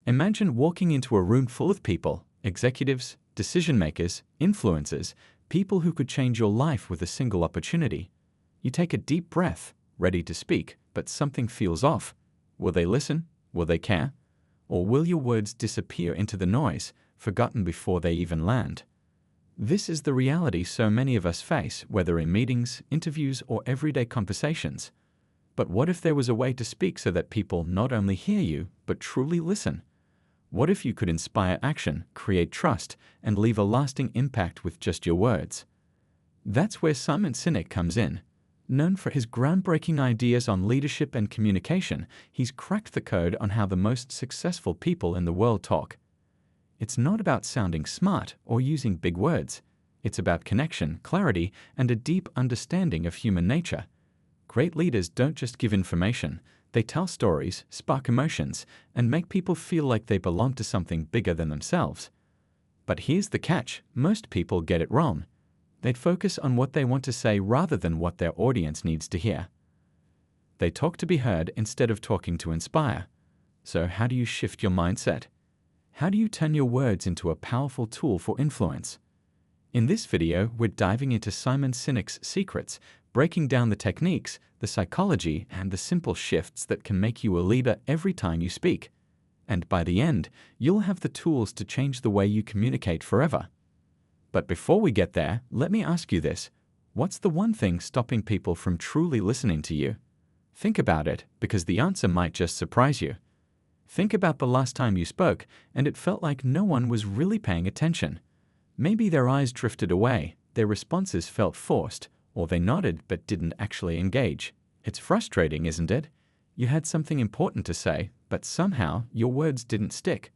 Imagine walking into a room full of people, executives, decision-makers, influencers, people who could change your life with a single opportunity. You take a deep breath, ready to speak, but something feels off. Will they listen? Will they care? Or will your words disappear into the noise, forgotten before they even land? This is the reality so many of us face, whether in meetings, interviews, or everyday conversations. But what if there was a way to speak so that people not only hear you, but truly listen? What if you could inspire action, create trust, and leave a lasting impact with just your words? That's where Simon Sinek comes in. Known for his groundbreaking ideas on leadership and communication, he's cracked the code on how the most successful people in the world talk. It's not about sounding smart or using big words. It's about connection, clarity, and a deep understanding of human nature. Great leaders don't just give information. They tell stories, spark emotions, and make people feel like they belong to something bigger than themselves. But here's the catch: most people get it wrong. They'd focus on what they want to say rather than what their audience needs to hear. They talk to be heard instead of talking to inspire. So how do you shift your mindset? How do you turn your words into a powerful tool for influence? In this video, we're diving into Simon Sinek's secrets, breaking down the techniques, the psychology, and the simple shifts that can make you a leader every time you speak. And by the end, you'll have the tools to change the way you communicate forever. But before we get there, let me ask you this. What's the one thing stopping people from truly listening to you? Think about it, because the answer might just surprise you. Think about the last time you spoke, and it felt like no one was really paying attention. Maybe their eyes drifted away, their responses felt forced, or they nodded but didn't actually engage. It's frustrating, isn't it? You had something important to say, but somehow your words didn't stick.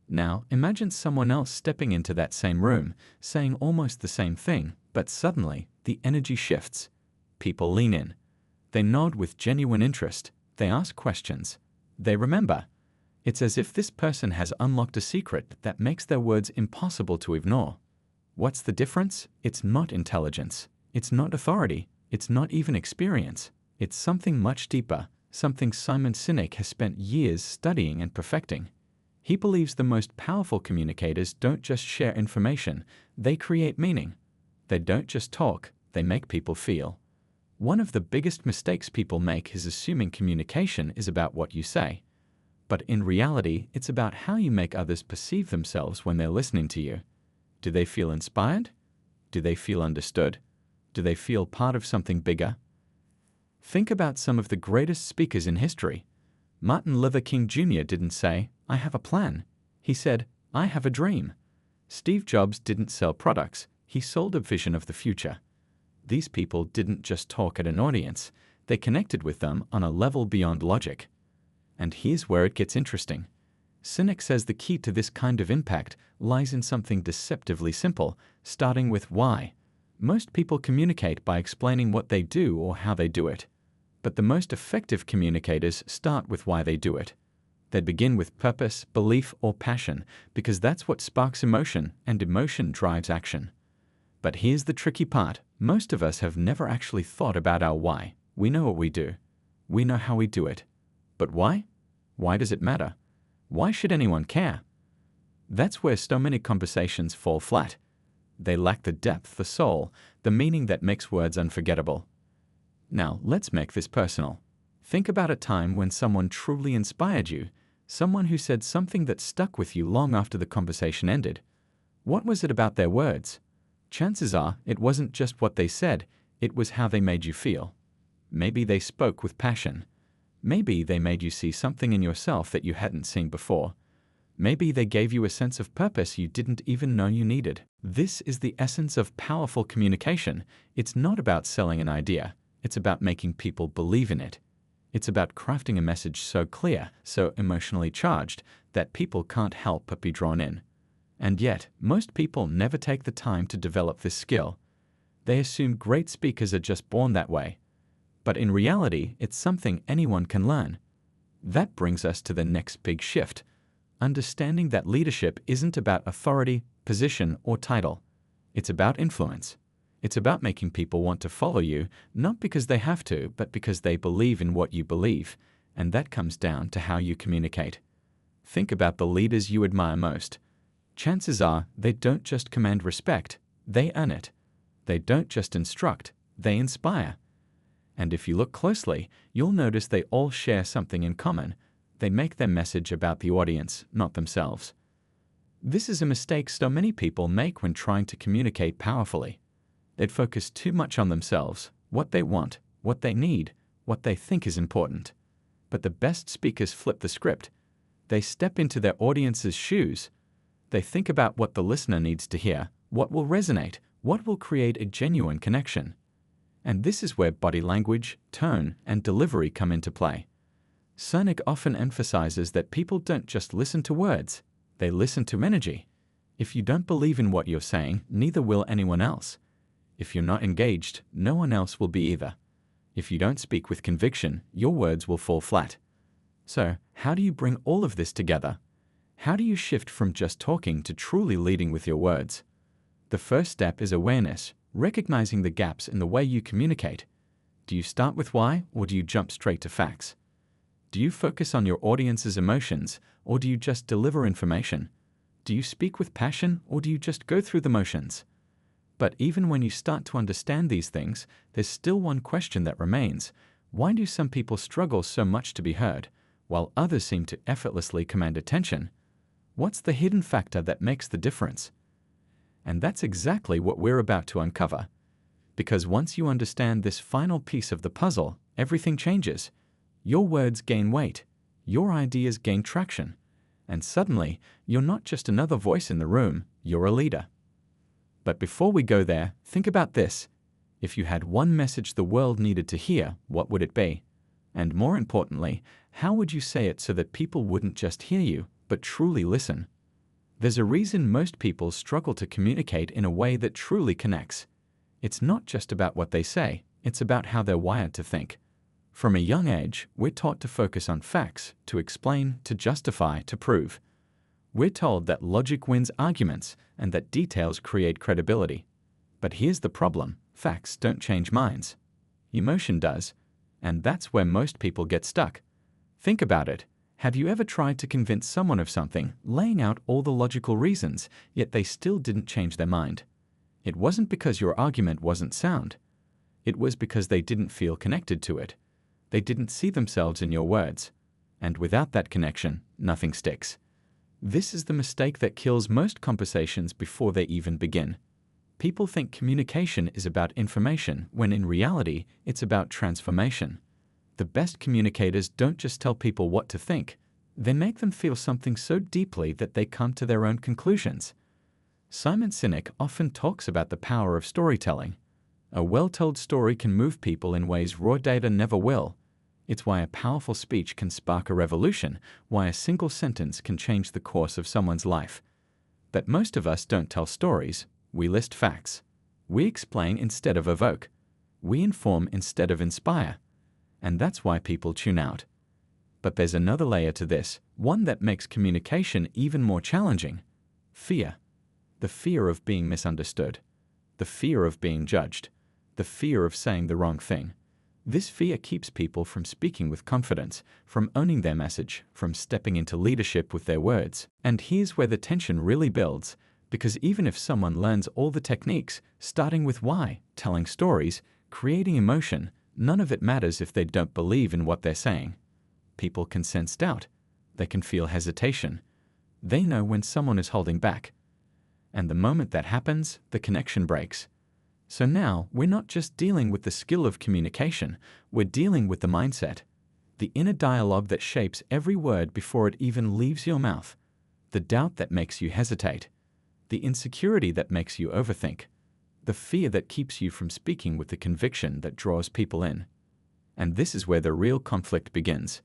Now, imagine someone else stepping into that same room, saying almost the same thing, but suddenly the energy shifts. People lean in. They nod with genuine interest. They ask questions. They remember. It's as if this person has unlocked a secret that makes their words impossible to ignore. What's the difference? It's not intelligence. It's not authority. It's not even experience. It's something much deeper, something Simon Sinek has spent years studying and perfecting. He believes the most powerful communicators don't just share information, they create meaning. They don't just talk, they make people feel. One of the biggest mistakes people make is assuming communication is about what you say. But in reality, it's about how you make others perceive themselves when they're listening to you. Do they feel inspired? Do they feel understood? Do they feel part of something bigger? Think about some of the greatest speakers in history. Martin Luther King Jr. didn't say, "I have a plan." He said, "I have a dream." Steve Jobs didn't sell products. He sold a vision of the future. These people didn't just talk at an audience. They connected with them on a level beyond logic. And here's where it gets interesting. Sinek says the key to this kind of impact lies in something deceptively simple, starting with why. Most people communicate by explaining what they do or how they do it. But the most effective communicators start with why they do it. They begin with purpose, belief, or passion, because that's what sparks emotion, and emotion drives action. But here's the tricky part. Most of us have never actually thought about our why. We know what we do. We know how we do it. But why? Why does it matter? Why should anyone care? That's where so many conversations fall flat. They lack the depth, the soul, the meaning that makes words unforgettable. Now, let's make this personal. Think about a time when someone truly inspired you, someone who said something that stuck with you long after the conversation ended. What was it about their words? Chances are it wasn't just what they said, it was how they made you feel. Maybe they spoke with passion. Maybe they made you see something in yourself that you hadn't seen before. Maybe they gave you a sense of purpose you didn't even know you needed. This is the essence of powerful communication. It's not about selling an idea. It's about making people believe in it. It's about crafting a message so clear, so emotionally charged, that people can't help but be drawn in. And yet, most people never take the time to develop this skill. They assume great speakers are just born that way. But in reality, it's something anyone can learn. That brings us to the next big shift. Understanding that leadership isn't about authority, position, or title. It's about influence. It's about making people want to follow you, not because they have to, but because they believe in what you believe. And that comes down to how you communicate. Think about the leaders you admire most. Chances are they don't just command respect, they earn it. They don't just instruct, they inspire. And if you look closely, you'll notice they all share something in common. They make their message about the audience, not themselves. This is a mistake so many people make when trying to communicate powerfully. They focus too much on themselves, what they want, what they need, what they think is important. But the best speakers flip the script. They step into their audience's shoes. They think about what the listener needs to hear, what will resonate, what will create a genuine connection. And this is where body language, tone, and delivery come into play. Cernick often emphasizes that people don't just listen to words, they listen to energy. If you don't believe in what you're saying, neither will anyone else. If you're not engaged, no one else will be either. If you don't speak with conviction, your words will fall flat. So, how do you bring all of this together? How do you shift from just talking to truly leading with your words? The first step is awareness, recognizing the gaps in the way you communicate. Do you start with why, or do you jump straight to facts? Do you focus on your audience's emotions, or do you just deliver information? Do you speak with passion, or do you just go through the motions? But even when you start to understand these things, there's still one question that remains. Why do some people struggle so much to be heard, while others seem to effortlessly command attention? What's the hidden factor that makes the difference? And that's exactly what we're about to uncover. Because once you understand this final piece of the puzzle, everything changes. Your words gain weight, your ideas gain traction, and suddenly you're not just another voice in the room, you're a leader. But before we go there, think about this. If you had one message the world needed to hear, what would it be? And more importantly, how would you say it so that people wouldn't just hear you, but truly listen? There's a reason most people struggle to communicate in a way that truly connects. It's not just about what they say, it's about how they're wired to think. From a young age, we're taught to focus on facts, to explain, to justify, to prove. We're told that logic wins arguments and that details create credibility. But here's the problem: facts don't change minds. Emotion does, and that's where most people get stuck. Think about it. Have you ever tried to convince someone of something, laying out all the logical reasons, yet they still didn't change their mind? It wasn't because your argument wasn't sound. It was because they didn't feel connected to it. They didn't see themselves in your words. And without that connection, nothing sticks. This is the mistake that kills most conversations before they even begin. People think communication is about information, when in reality, it's about transformation. The best communicators don't just tell people what to think. They make them feel something so deeply that they come to their own conclusions. Simon Sinek often talks about the power of storytelling. A well-told story can move people in ways raw data never will. It's why a powerful speech can spark a revolution, why a single sentence can change the course of someone's life. But most of us don't tell stories. We list facts. We explain instead of evoke. We inform instead of inspire. And that's why people tune out. But there's another layer to this, one that makes communication even more challenging: fear. The fear of being misunderstood. The fear of being judged. The fear of saying the wrong thing. This fear keeps people from speaking with confidence, from owning their message, from stepping into leadership with their words. And here's where the tension really builds, because even if someone learns all the techniques, starting with why, telling stories, creating emotion, none of it matters if they don't believe in what they're saying. People can sense doubt. They can feel hesitation. They know when someone is holding back. And the moment that happens, the connection breaks. So now, we're not just dealing with the skill of communication, we're dealing with the mindset. The inner dialogue that shapes every word before it even leaves your mouth. The doubt that makes you hesitate. The insecurity that makes you overthink. The fear that keeps you from speaking with the conviction that draws people in. And this is where the real conflict begins.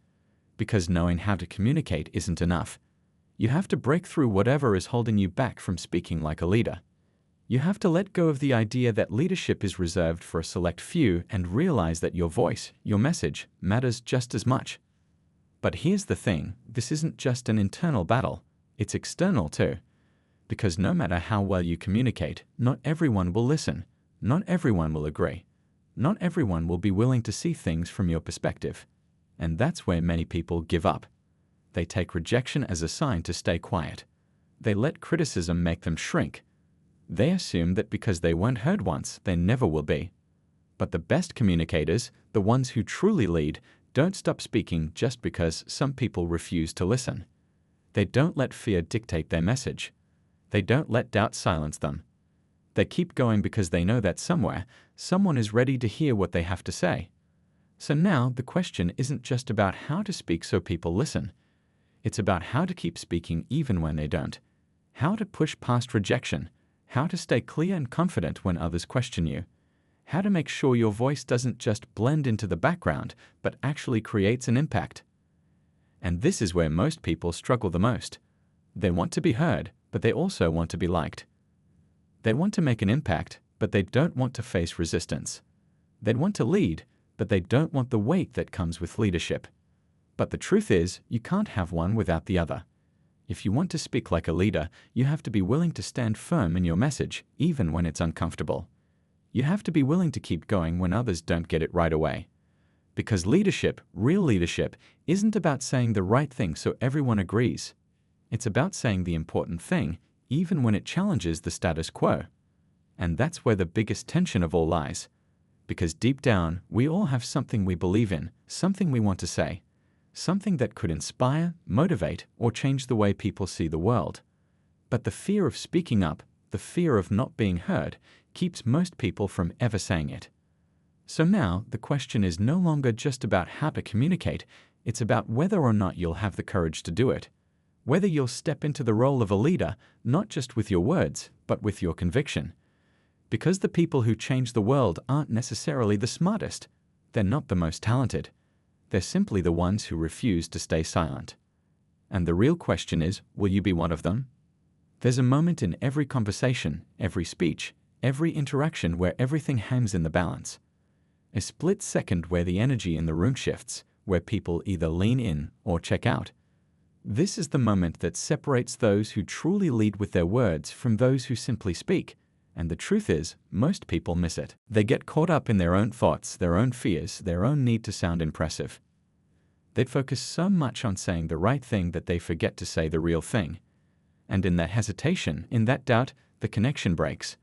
Because knowing how to communicate isn't enough. You have to break through whatever is holding you back from speaking like a leader. You have to let go of the idea that leadership is reserved for a select few and realize that your voice, your message, matters just as much. But here's the thing, this isn't just an internal battle, it's external too. Because no matter how well you communicate, not everyone will listen, not everyone will agree, not everyone will be willing to see things from your perspective. And that's where many people give up. They take rejection as a sign to stay quiet. They let criticism make them shrink. They assume that because they weren't heard once, they never will be. But the best communicators, the ones who truly lead, don't stop speaking just because some people refuse to listen. They don't let fear dictate their message. They don't let doubt silence them. They keep going because they know that somewhere, someone is ready to hear what they have to say. So now the question isn't just about how to speak so people listen. It's about how to keep speaking even when they don't. How to push past rejection. How to stay clear and confident when others question you. How to make sure your voice doesn't just blend into the background, but actually creates an impact. And this is where most people struggle the most. They want to be heard, but they also want to be liked. They want to make an impact, but they don't want to face resistance. They want to lead, but they don't want the weight that comes with leadership. But the truth is, you can't have one without the other. If you want to speak like a leader, you have to be willing to stand firm in your message, even when it's uncomfortable. You have to be willing to keep going when others don't get it right away. Because leadership, real leadership, isn't about saying the right thing so everyone agrees. It's about saying the important thing, even when it challenges the status quo. And that's where the biggest tension of all lies. Because deep down, we all have something we believe in, something we want to say, something that could inspire, motivate, or change the way people see the world. But the fear of speaking up, the fear of not being heard, keeps most people from ever saying it. So now, the question is no longer just about how to communicate, it's about whether or not you'll have the courage to do it. Whether you'll step into the role of a leader, not just with your words, but with your conviction. Because the people who change the world aren't necessarily the smartest. They're not the most talented. They're simply the ones who refuse to stay silent. And the real question is, will you be one of them? There's a moment in every conversation, every speech, every interaction where everything hangs in the balance. A split second where the energy in the room shifts, where people either lean in or check out. This is the moment that separates those who truly lead with their words from those who simply speak. And the truth is, most people miss it. They get caught up in their own thoughts, their own fears, their own need to sound impressive. They focus so much on saying the right thing that they forget to say the real thing. And in that hesitation, in that doubt, the connection breaks.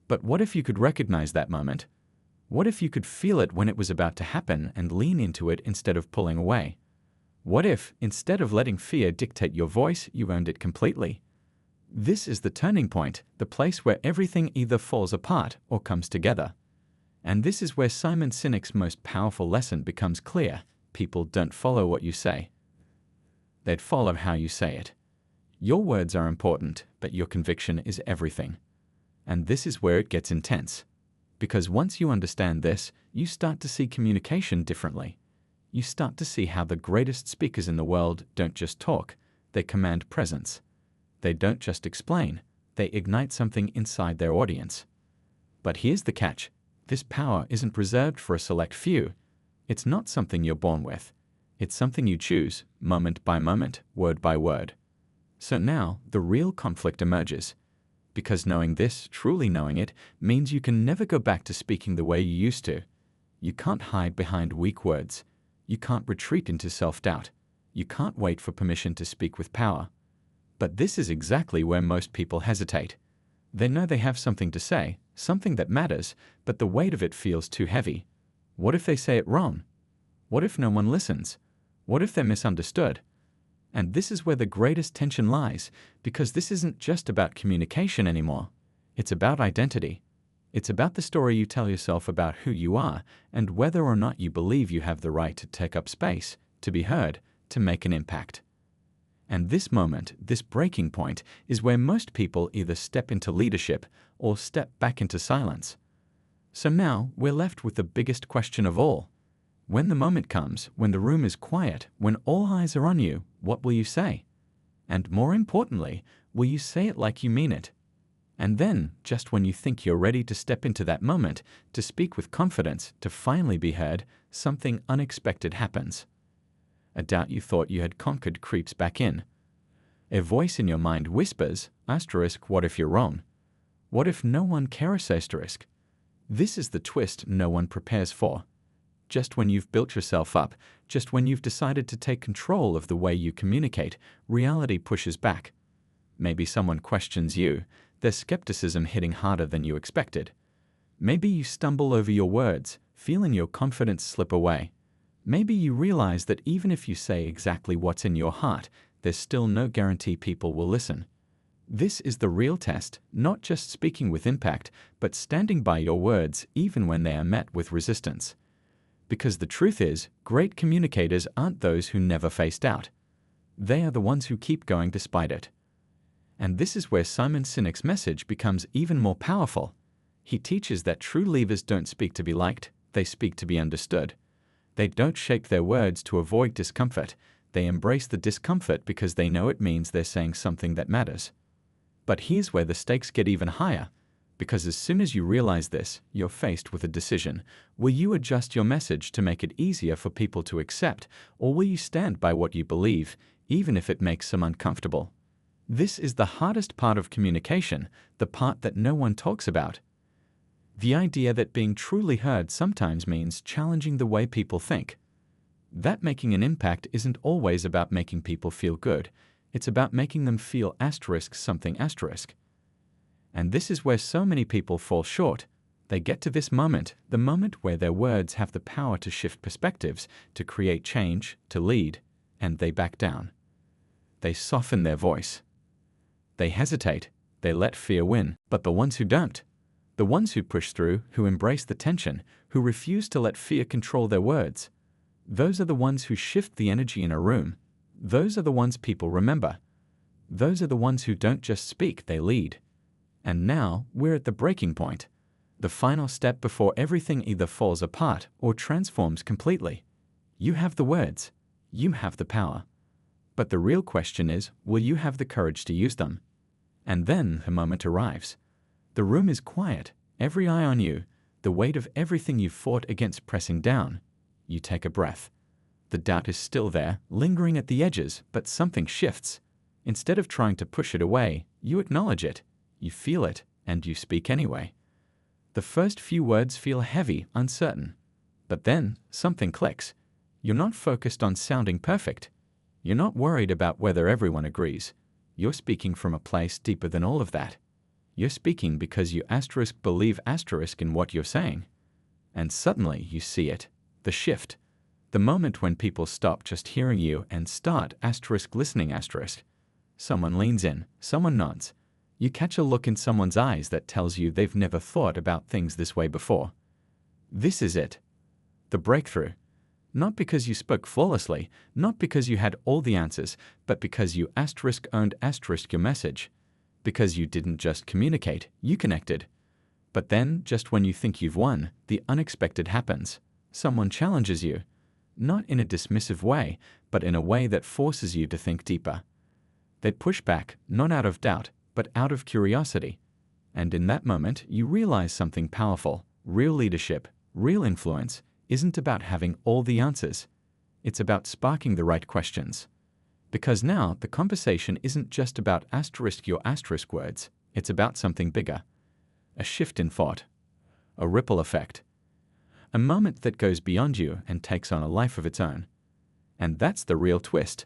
But what if you could recognize that moment? What if you could feel it when it was about to happen and lean into it instead of pulling away? What if, instead of letting fear dictate your voice, you owned it completely? This is the turning point, the place where everything either falls apart or comes together. And this is where Simon Sinek's most powerful lesson becomes clear. People don't follow what you say. They'd follow how you say it. Your words are important, but your conviction is everything. And this is where it gets intense. Because once you understand this, you start to see communication differently. You start to see how the greatest speakers in the world don't just talk, they command presence. They don't just explain, they ignite something inside their audience. But here's the catch. This power isn't reserved for a select few. It's not something you're born with. It's something you choose, moment by moment, word by word. So now, the real conflict emerges. Because knowing this, truly knowing it, means you can never go back to speaking the way you used to. You can't hide behind weak words. You can't retreat into self-doubt. You can't wait for permission to speak with power. But this is exactly where most people hesitate. They know they have something to say, something that matters, but the weight of it feels too heavy. What if they say it wrong? What if no one listens? What if they're misunderstood? And this is where the greatest tension lies, because this isn't just about communication anymore. It's about identity. It's about the story you tell yourself about who you are and whether or not you believe you have the right to take up space, to be heard, to make an impact. And this moment, this breaking point, is where most people either step into leadership or step back into silence. So now we're left with the biggest question of all. When the moment comes, when the room is quiet, when all eyes are on you, what will you say? And more importantly, will you say it like you mean it? And then, just when you think you're ready to step into that moment, to speak with confidence, to finally be heard, something unexpected happens. A doubt you thought you had conquered creeps back in. A voice in your mind whispers, asterisk, what if you're wrong? What if no one cares, asterisk? This is the twist no one prepares for. Just when you've built yourself up, just when you've decided to take control of the way you communicate, reality pushes back. Maybe someone questions you, their skepticism hitting harder than you expected. Maybe you stumble over your words, feeling your confidence slip away. Maybe you realize that even if you say exactly what's in your heart, there's still no guarantee people will listen. This is the real test, not just speaking with impact, but standing by your words even when they are met with resistance. Because the truth is, great communicators aren't those who never face doubt. They are the ones who keep going despite it. And this is where Simon Sinek's message becomes even more powerful. He teaches that true leaders don't speak to be liked, they speak to be understood. They don't shape their words to avoid discomfort, they embrace the discomfort because they know it means they're saying something that matters. But here's where the stakes get even higher, because as soon as you realize this, you're faced with a decision. Will you adjust your message to make it easier for people to accept, or will you stand by what you believe, even if it makes them uncomfortable? This is the hardest part of communication, the part that no one talks about. The idea that being truly heard sometimes means challenging the way people think. That making an impact isn't always about making people feel good. It's about making them feel something. And this is where so many people fall short. They get to this moment, the moment where their words have the power to shift perspectives, to create change, to lead, and they back down. They soften their voice. They hesitate. They let fear win. But the ones who don't, the ones who push through, who embrace the tension, who refuse to let fear control their words, those are the ones who shift the energy in a room. Those are the ones people remember. Those are the ones who don't just speak, they lead. And now, we're at the breaking point. The final step before everything either falls apart or transforms completely. You have the words. You have the power. But the real question is, will you have the courage to use them? And then the moment arrives. The room is quiet, every eye on you, the weight of everything you've fought against pressing down. You take a breath. The doubt is still there, lingering at the edges, but something shifts. Instead of trying to push it away, you acknowledge it, you feel it, and you speak anyway. The first few words feel heavy, uncertain. But then, something clicks. You're not focused on sounding perfect. You're not worried about whether everyone agrees. You're speaking from a place deeper than all of that. You're speaking because you believe in what you're saying. And suddenly you see it, the shift. The moment when people stop just hearing you and start listening. Someone leans in, someone nods. You catch a look in someone's eyes that tells you they've never thought about things this way before. This is it. The breakthrough. Not because you spoke flawlessly, not because you had all the answers, but because you owned your message. Because you didn't just communicate, you connected. But then, just when you think you've won, the unexpected happens. Someone challenges you. Not in a dismissive way, but in a way that forces you to think deeper. They push back, not out of doubt, but out of curiosity. And in that moment, you realize something powerful. Real leadership, real influence, isn't about having all the answers. It's about sparking the right questions. Because now, the conversation isn't just about your words. It's about something bigger. A shift in thought. A ripple effect. A moment that goes beyond you and takes on a life of its own. And that's the real twist.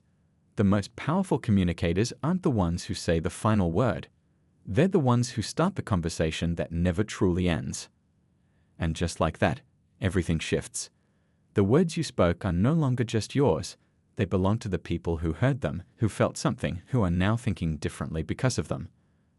The most powerful communicators aren't the ones who say the final word. They're the ones who start the conversation that never truly ends. And just like that, everything shifts. The words you spoke are no longer just yours. They belong to the people who heard them, who felt something, who are now thinking differently because of them.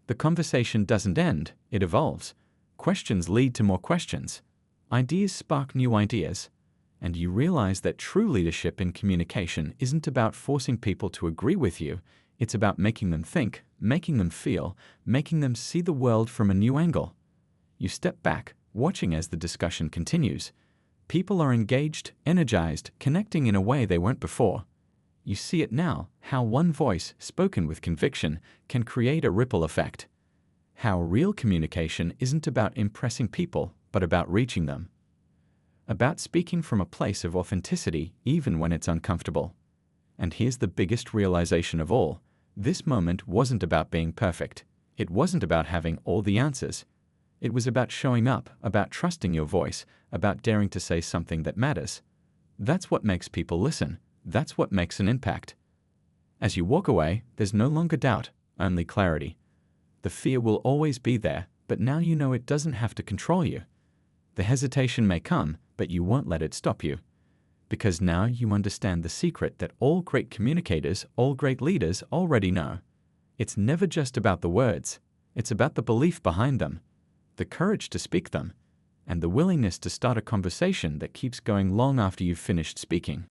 The conversation doesn't end, it evolves. Questions lead to more questions. Ideas spark new ideas. And you realize that true leadership in communication isn't about forcing people to agree with you. It's about making them think, making them feel, making them see the world from a new angle. You step back, watching as the discussion continues. People are engaged, energized, connecting in a way they weren't before. You see it now, how one voice, spoken with conviction, can create a ripple effect. How real communication isn't about impressing people, but about reaching them. About speaking from a place of authenticity, even when it's uncomfortable. And here's the biggest realization of all. This moment wasn't about being perfect. It wasn't about having all the answers. It was about showing up, about trusting your voice, about daring to say something that matters. That's what makes people listen. That's what makes an impact. As you walk away, there's no longer doubt, only clarity. The fear will always be there, but now you know it doesn't have to control you. The hesitation may come, but you won't let it stop you. Because now you understand the secret that all great communicators, all great leaders already know. It's never just about the words. It's about the belief behind them, the courage to speak them, and the willingness to start a conversation that keeps going long after you've finished speaking.